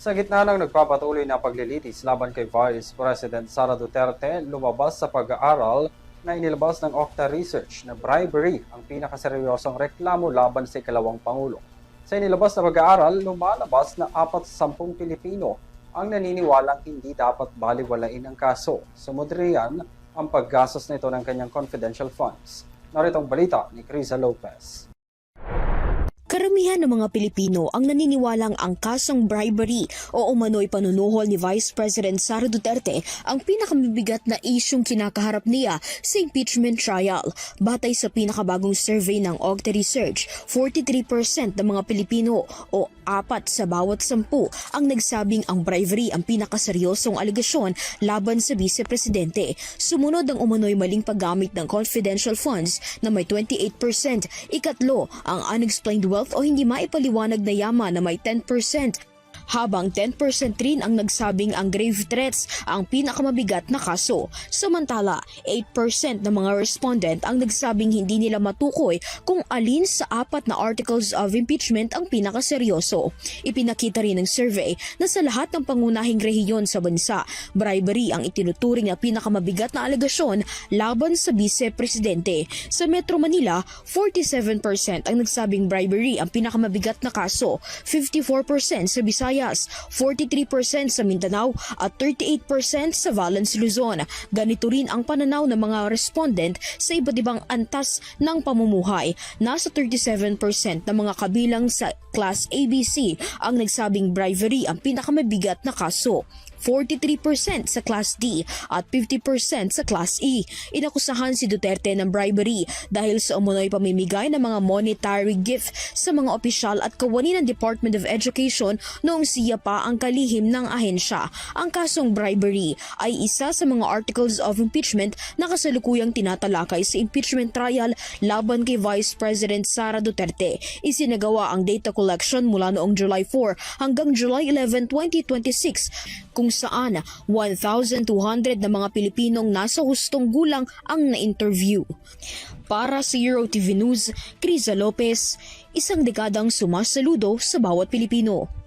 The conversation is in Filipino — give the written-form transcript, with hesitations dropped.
Sa gitna ng nagpapatuloy na paglilitis laban kay Vice President Sara Duterte, lumabas sa pag-aaral na inilabas ng Octa Research na bribery ang pinakaseryosong reklamo laban sa ikalawang Pangulo. Sa inilabas na pag-aaral, lumalabas na 4 sa 10 Pilipino ang naniniwalang hindi dapat baliwalain ang kaso. Sumunod riyan ang paggastos nito ng kanyang confidential funds. Narito ang balita ni Criza Lopez. Karamihan ng mga Pilipino ang naniniwalang ang kasong bribery o umano'y panunuhol ni Vice President Sara Duterte ang pinakamabigat na isyung kinakaharap niya sa impeachment trial. Batay sa pinakabagong survey ng Octa Research, 43% ng mga Pilipino o 4 sa bawat 10 ang nagsabing ang bribery ang pinakaseryosong aligasyon laban sa Vice Presidente. Sumunod ang umano'y maling paggamit ng confidential funds na may 28%, ikatlo ang unexplained wealth o hindi maipaliwanag na yaman na may 10%, habang 10% rin ang nagsabing ang grave threats ang pinakamabigat na kaso. Samantala, 8% ng mga respondent ang nagsabing hindi nila matukoy kung alin sa 4 na articles of impeachment ang pinakaseryoso. Ipinakita rin ng survey na sa lahat ng pangunahing rehiyon sa bansa, bribery ang itinuturing na pinakamabigat na alegasyon laban sa Vice Presidente. Sa Metro Manila, 47% ang nagsabing bribery ang pinakamabigat na kaso, 54% sa Visayas, 43% sa Mindanao at 38% sa Valence, Luzon. Ganito rin ang pananaw ng mga respondent sa iba't ibang antas ng pamumuhay. Nasa 37% ng mga kabilang sa Class ABC ang nagsabing bribery ang pinakamabigat na kaso, 43% sa Class D at 50% sa Class E. Inakusahan si Duterte ng bribery dahil sa umunoy pamimigay ng mga monetary gift sa mga opisyal at kawani ng Department of Education noong siya pa ang kalihim ng ahensya. Ang kasong bribery ay isa sa mga articles of impeachment na kasalukuyang tinatalakay sa impeachment trial laban kay Vice President Sara Duterte. Isinagawa ang data collection mula noong July 4 hanggang July 11, 2026 kung saan 1,200 na mga Pilipinong nasa hustong gulang ang na-interview. Para sa EuroTV News, Criza Lopez, isang dekadang sumasaludo sa bawat Pilipino.